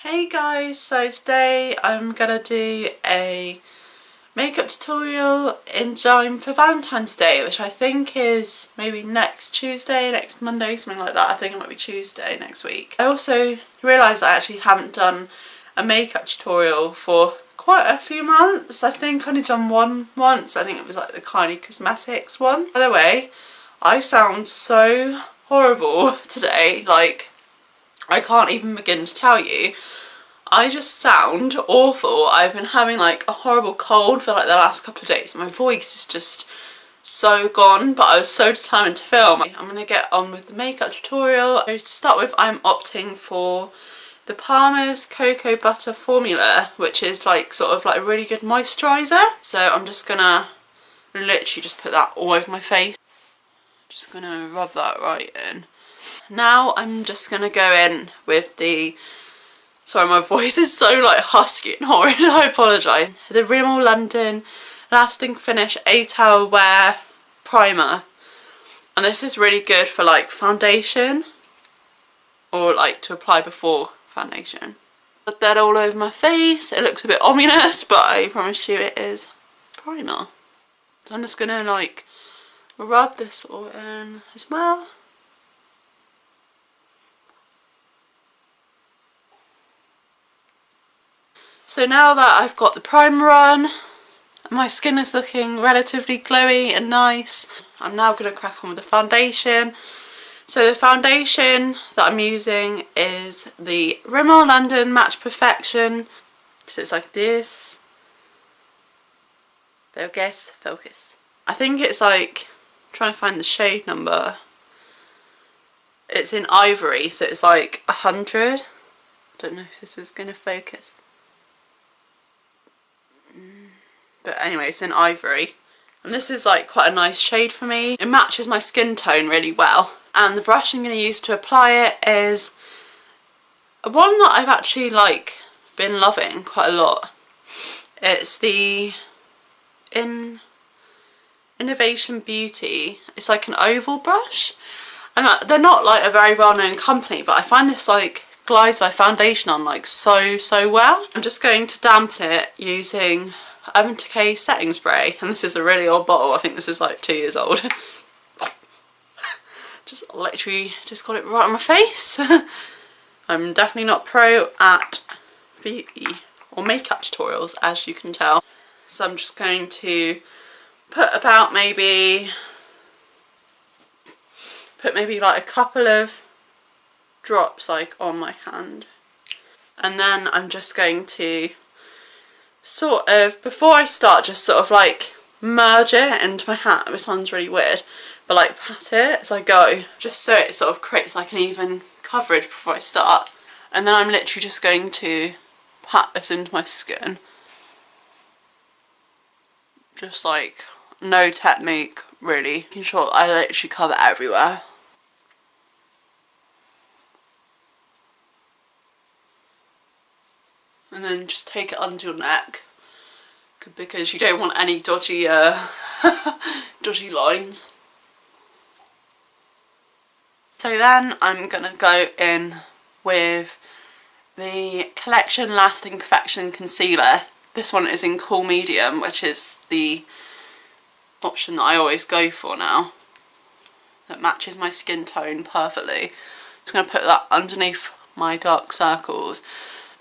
Hey guys, so today I'm gonna do a makeup tutorial in time for Valentine's Day, which I think is maybe next Tuesday, next Monday, something like that. I think it might be Tuesday next week. I also realised I actually haven't done a makeup tutorial for quite a few months. I think I've only done one once. I think it was like the Kylie Cosmetics one. By the way, I sound so horrible today, like I can't even begin to tell you. I just sound awful. I've been having like a horrible cold for like the last couple of days. My voice is just so gone, but I was so determined to film. I'm going to get on with the makeup tutorial. So to start with, I'm opting for the Palmer's Cocoa Butter Formula, which is like sort of like a really good moisturiser. So I'm just going to literally just put that all over my face. Just going to rub that right in. Now I'm just going to go in with the... Sorry, my voice is so like husky and horrid, I apologise. The Rimmel London Lasting Finish 8-Hour Wear Primer. And this is really good for like foundation or like to apply before foundation. Put that all over my face. It looks a bit ominous, but I promise you it is primer. So I'm just going to like rub this all in as well. So now that I've got the primer on, my skin is looking relatively glowy and nice, I'm now going to crack on with the foundation. So the foundation that I'm using is the Rimmel London Match Perfection. So it's like this. Focus. I think it's like, I'm trying to find the shade number. It's in Ivory, so it's like 100. Don't know if this is going to focus. But anyway, it's in Ivory. And this is like quite a nice shade for me. It matches my skin tone really well. And the brush I'm going to use to apply it is one that I've actually like been loving quite a lot. It's the Innovation Beauty. It's like an oval brush. And they're not like a very well-known company, but I find this like glides my foundation on like so well. I'm just going to dampen it using Urban Decay setting spray, and this is a really old bottle. I think this is like 2 years old. Just literally just got it right on my face. I'm definitely not pro at beauty or makeup tutorials, as you can tell. So I'm just going to put about maybe like a couple of drops like on my hand, and then I'm just going to sort of, before I start, just sort of like merge it into my hand. It sounds really weird, but like pat it as I go, just so it sort of creates like an even coverage before I start. And then I'm literally just going to pat this into my skin. Just like no technique really, making sure I literally cover everywhere. And then just take it under your neck, because you don't want any dodgy dodgy lines. So then I'm gonna go in with the Collection Lasting Perfection Concealer. This one is in Cool Medium, which is the option that I always go for now. That matches my skin tone perfectly. Just gonna put that underneath my dark circles.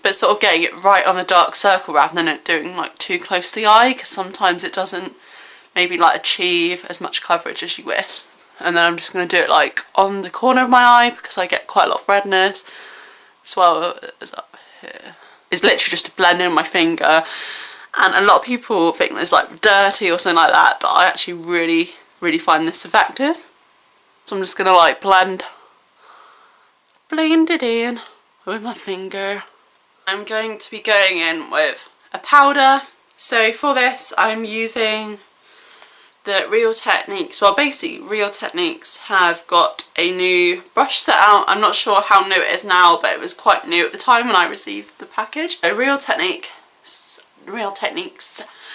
But sort of getting it right on a dark circle rather than it doing like too close to the eye, because sometimes it doesn't maybe like achieve as much coverage as you wish. And then I'm just going to do it like on the corner of my eye, because I get quite a lot of redness, as well as up here. It's literally just to blend in my finger, and a lot of people think that it's like dirty or something like that, but I actually really find this effective. So I'm just going to like blend it in with my finger. I'm going to be going in with a powder. So for this I'm using the Real Techniques. Well, basically Real Techniques have got a new brush set out. I'm not sure how new it is now, but it was quite new at the time when I received the package. So Real Techniques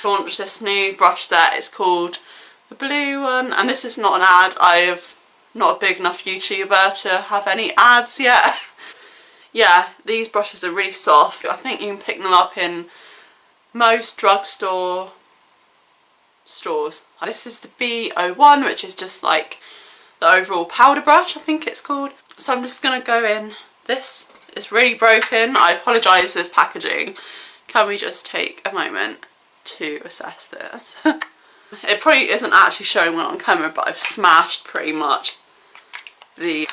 launched this new brush set. It's called the blue one, and this is not an ad. I'm not a big enough YouTuber to have any ads yet. yeah, these brushes are really soft. I think you can pick them up in most drugstore stores. This is the B01, which is just like the overall powder brush, I think it's called. So I'm just going to go in. This is really broken. I apologise for this packaging. Can we just take a moment to assess this? It probably isn't actually showing well on camera, but I've smashed pretty much the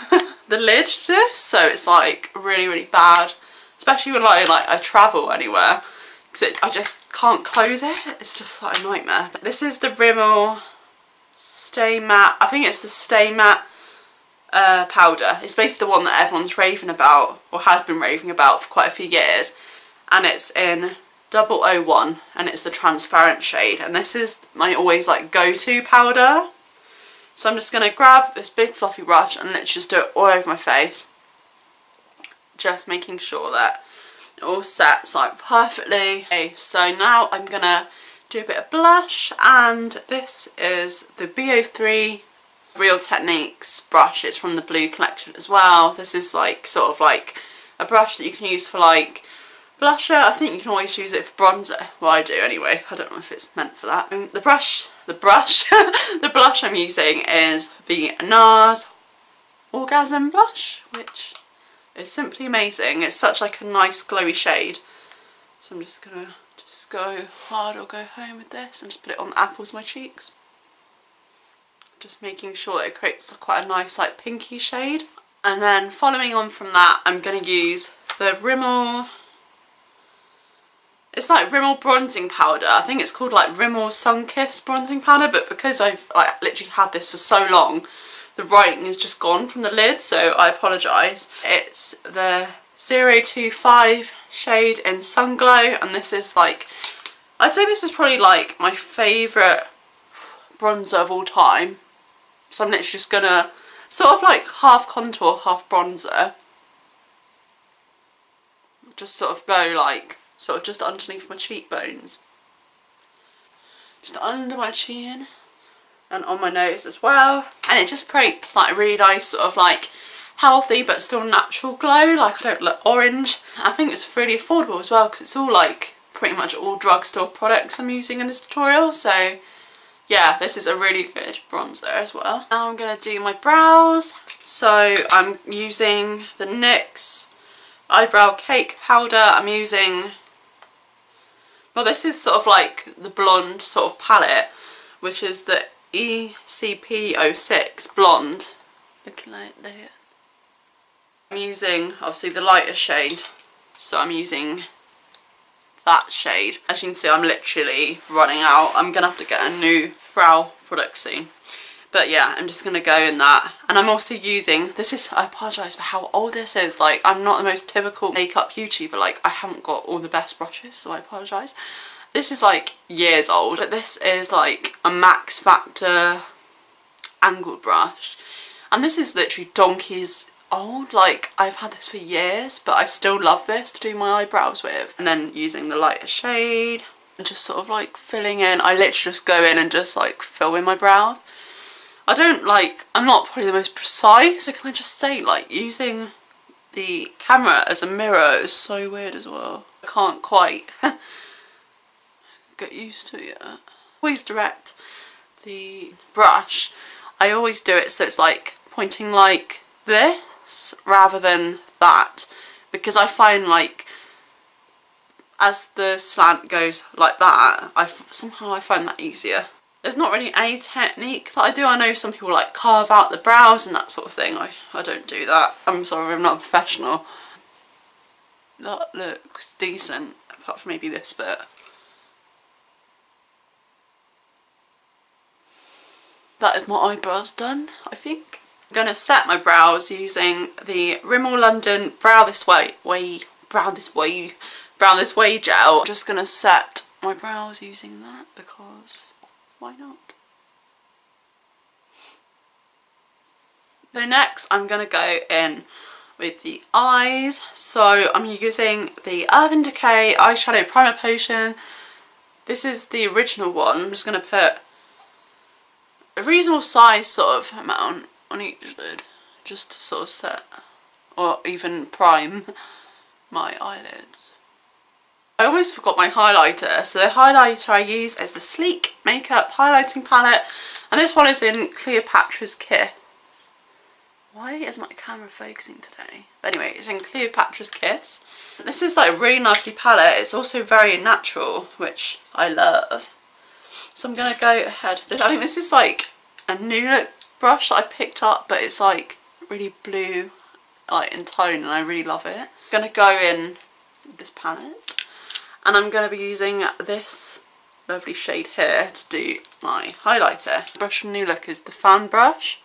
the lid to this, so it's like really bad, especially when I travel anywhere, because I just can't close it. It's just like a nightmare. But this is the Rimmel Stay Matte. I think it's the Stay Matte powder. It's basically the one that everyone's raving about, or has been raving about for quite a few years, and it's in 001 and it's the transparent shade, and this is my always like go-to powder. So I'm just going to grab this big fluffy brush and literally just do it all over my face, just making sure that it all sets like perfectly. Okay, so now I'm going to do a bit of blush, and this is the B03 Real Techniques brush. It's from the Blue collection as well. This is like sort of like a brush that you can use for like blusher. I think you can always use it for bronzer. Well, I do anyway. I don't know if it's meant for that. The blush I'm using is the NARS Orgasm blush, which is simply amazing. It's such like a nice glowy shade. So I'm just gonna go hard or go home with this and just put it on the apples of my cheeks. Just making sure that it creates quite a nice like pinky shade. And then following on from that, I'm gonna use the Rimmel. It's like Rimmel bronzing powder. I think it's called like Rimmel Sun-Kissed bronzing powder, but because I've like literally had this for so long, the writing is just gone from the lid, so I apologise. It's the 025 shade in Sun Glow, and this is like, I'd say this is probably like my favourite bronzer of all time. So I'm literally just gonna sort of like half contour, half bronzer. Just sort of go like, sort of just underneath my cheekbones. Just under my chin and on my nose as well. And it just creates like a really nice sort of like healthy but still natural glow. Like I don't look orange. I think it's really affordable as well because it's all like pretty much all drugstore products I'm using in this tutorial. So yeah, this is a really good bronzer as well. Now I'm going to do my brows. So I'm using the NYX Eyebrow Cake Powder. I'm using, well, this is sort of like the blonde sort of palette, which is the ECP06 Blonde. Looking like that. I'm using obviously the lighter shade, so I'm using that shade. As you can see, I'm literally running out. I'm gonna have to get a new brow product soon. But yeah, I'm just gonna go in that. And I'm also using, this is, I apologise for how old this is. Like, I'm not the most typical makeup YouTuber. Like, I haven't got all the best brushes, so I apologise. This is like years old, but this is like a Max Factor angled brush. And this is literally donkey's old. Like, I've had this for years, but I still love this to do my eyebrows with. And then using the lighter shade and just sort of like filling in. I literally just go in and just like fill in my brows. I don't like, I'm not probably the most precise, so can I just say, like, using the camera as a mirror is so weird as well. I can't quite get used to it yet. Always direct the brush. I always do it so it's like pointing like this rather than that, because I find like as the slant goes like that, somehow I find that easier. There's not really any technique that I do. I know some people like carve out the brows and that sort of thing. I don't do that. I'm sorry, I'm not a professional. That looks decent, apart from maybe this bit. That is my eyebrows done, I think. I'm going to set my brows using the Rimmel London Brow This Way gel. I'm just going to set my brows using that because why not? So next I'm going to go in with the eyes. So I'm using the Urban Decay Eyeshadow Primer Potion. This is the original one. I'm just going to put a reasonable size sort of amount on each lid, just to sort of set or even prime my eyelids. I almost forgot my highlighter. So the highlighter I use is the Sleek Makeup Highlighting Palette, and this one is in Cleopatra's Kiss. Why is my camera focusing today? But anyway, it's in Cleopatra's Kiss. This is like a really lovely palette. It's also very natural, which I love. So I'm going to go ahead. I think this is like a New Look brush that I picked up, but it's like really blue like in tone, and I really love it. I'm going to go in with this palette, and I'm going to be using this lovely shade here to do my highlighter. The brush from New Look is the fan brush.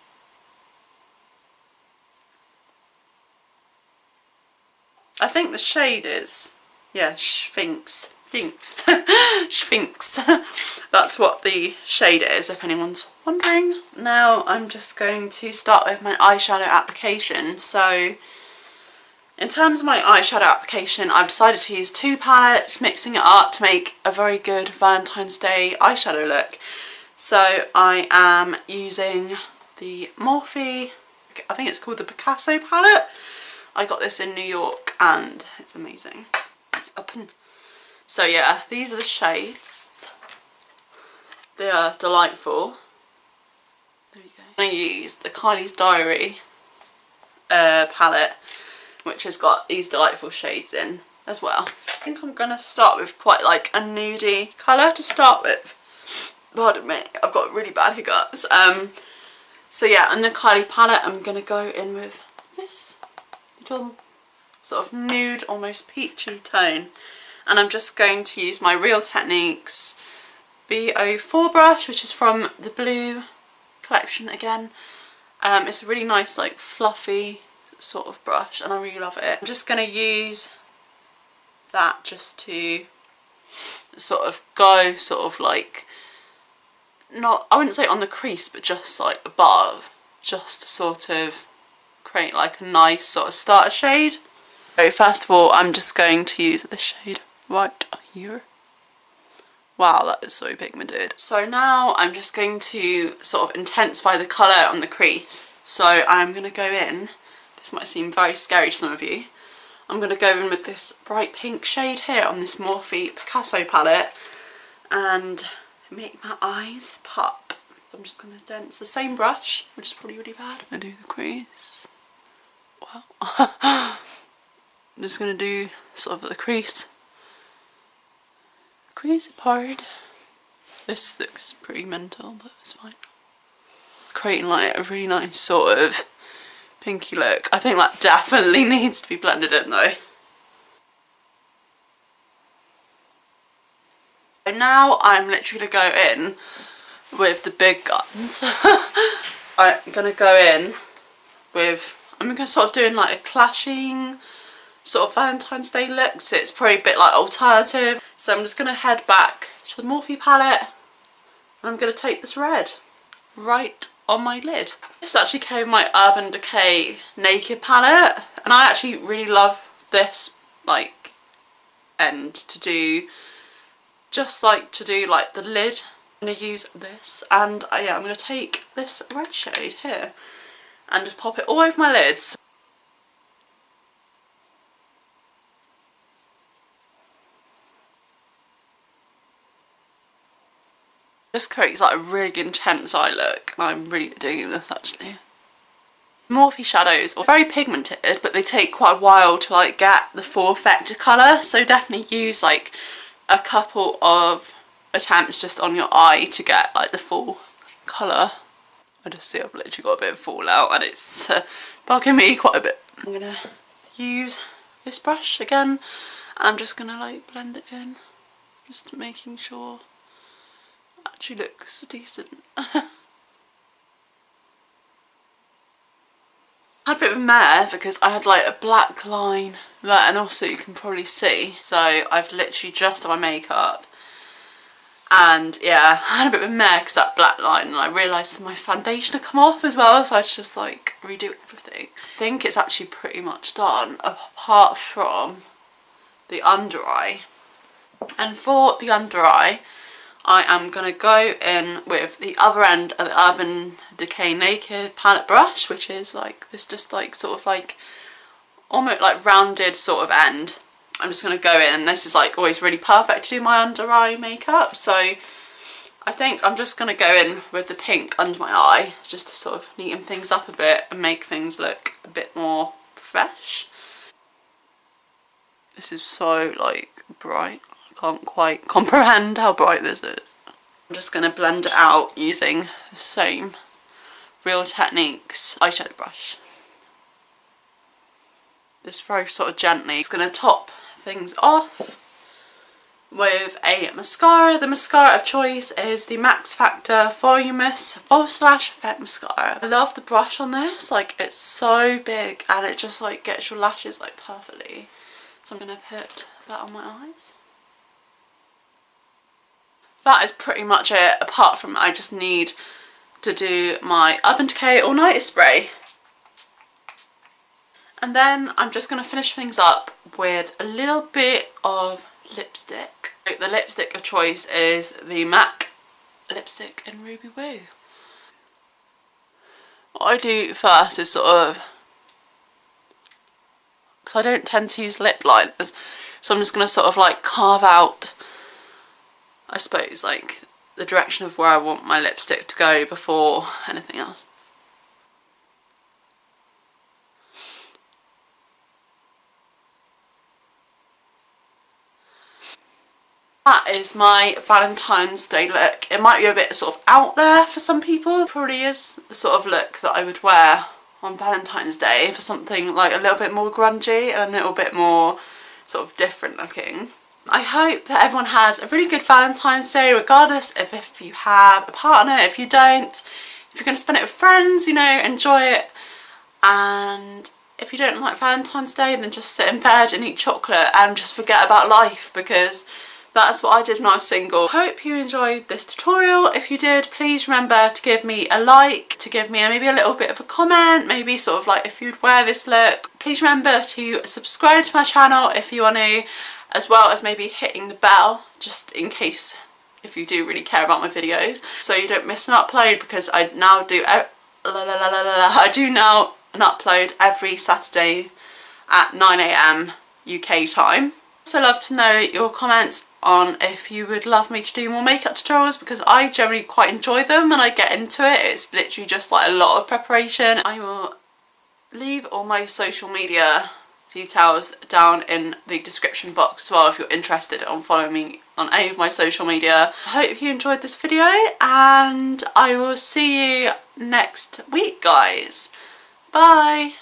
I think the shade is, yeah, Sphinx. Sphinx. That's what the shade is, if anyone's wondering. Now I'm just going to start with my eyeshadow application. So in terms of my eyeshadow application, I've decided to use two palettes, mixing it up to make a very good Valentine's Day eyeshadow look. So I am using the Morphe, I think it's called the Picasso palette. I got this in New York and it's amazing. So yeah, these are the shades. They are delightful. There we go. I'm going to use the Kylie's Diary palette, which has got these delightful shades in as well. I think I'm going to start with quite like a nudie colour to start with. Pardon me, I've got really bad hiccups. So yeah, on the Kylie palette I'm going to go in with this little sort of nude, almost peachy tone. And I'm just going to use my Real Techniques B04 brush, which is from the Blue collection again. It's a really nice like fluffy sort of brush and I really love it. I'm just going to use that just to sort of go sort of like, not, I wouldn't say on the crease, but just like above, just to sort of create like a nice sort of starter shade. So first of all, I'm just going to use the shade right here. Wow, that is so pigmented. So now I'm just going to sort of intensify the colour on the crease. So I'm going to go in, this might seem very scary to some of you, I'm going to go in with this bright pink shade here on this Morphe Picasso palette and make my eyes pop. So I'm just going to dance the same brush, which is probably really bad. I'm going to do the crease. Wow. I'm just going to do sort of the crease part. This looks pretty mental, but it's fine. Creating like a really nice sort of pinky look. I think that definitely needs to be blended in though. So now I'm literally going to go in with the big guns. I'm going to go in with, I'm going to sort of doing like a clashing sort of Valentine's Day look, so it's probably a bit like alternative. So I'm just going to head back to the Morphe palette and I'm going to take this red right on my lid. This actually came with my Urban Decay Naked palette and I actually really love this like end to do, just like to do like the lid. I'm going to use this and yeah, I'm going to take this red shade here and just pop it all over my lids. This creates like a really intense eye look and I'm really digging this actually. Morphe shadows are very pigmented, but they take quite a while to like get the full effect of colour, so definitely use like a couple of attempts just on your eye to get like the full colour. I just see I've literally got a bit of fallout and it's bugging me quite a bit. I'm going to use this brush again and I'm just going to like blend it in, just making sure actually looks decent. I had a bit of a mare because I had like a black line there and also you can probably see. So I've literally just done my makeup and yeah, I had a bit of a mare because that black line and I realised my foundation had come off as well, so I just like redo everything. I think it's actually pretty much done apart from the under eye. And for the under eye, I am going to go in with the other end of the Urban Decay Naked palette brush, which is like this just like sort of like almost like rounded sort of end. I'm just going to go in, and this is like always really perfect to do my under eye makeup, so I think I'm just going to go in with the pink under my eye just to sort of neaten things up a bit and make things look a bit more fresh. This is so like bright, I can't quite comprehend how bright this is. I'm just going to blend it out using the same Real Techniques eyeshadow brush. Just very sort of gently. It's going to top things off with a mascara. The mascara of choice is the Max Factor Voluminous False Lash Effect Mascara. I love the brush on this, like it's so big and it just like gets your lashes like perfectly. So I'm going to put that on my eyes. That is pretty much it, apart from I just need to do my Urban Decay All Nighter Spray. And then I'm just going to finish things up with a little bit of lipstick. The lipstick of choice is the MAC lipstick in Ruby Woo. What I do first is sort of, because I don't tend to use lip liners, so I'm just going to sort of like carve out, I suppose, like the direction of where I want my lipstick to go before anything else. That is my Valentine's Day look. It might be a bit sort of out there for some people. It probably is the sort of look that I would wear on Valentine's Day for something like a little bit more grungy and a little bit more sort of different looking. I hope that everyone has a really good Valentine's Day, regardless of if you have a partner, if you don't. If you're going to spend it with friends, you know, enjoy it. And if you don't like Valentine's Day, then just sit in bed and eat chocolate and just forget about life, because that's what I did when I was single. Hope you enjoyed this tutorial. If you did, please remember to give me a like, to give me maybe a little bit of a comment, maybe sort of like if you'd wear this look. Please remember to subscribe to my channel if you want to, as well as maybe hitting the bell, just in case if you do really care about my videos, so you don't miss an upload, because I now do an upload every Saturday at 9 AM UK time. Also love to know your comments on if you would love me to do more makeup tutorials, because I generally quite enjoy them when I get into it. It's literally just like a lot of preparation. I will leave all my social media details down in the description box as well if you're interested in following me on any of my social media. I hope you enjoyed this video, and I will see you next week, guys. Bye!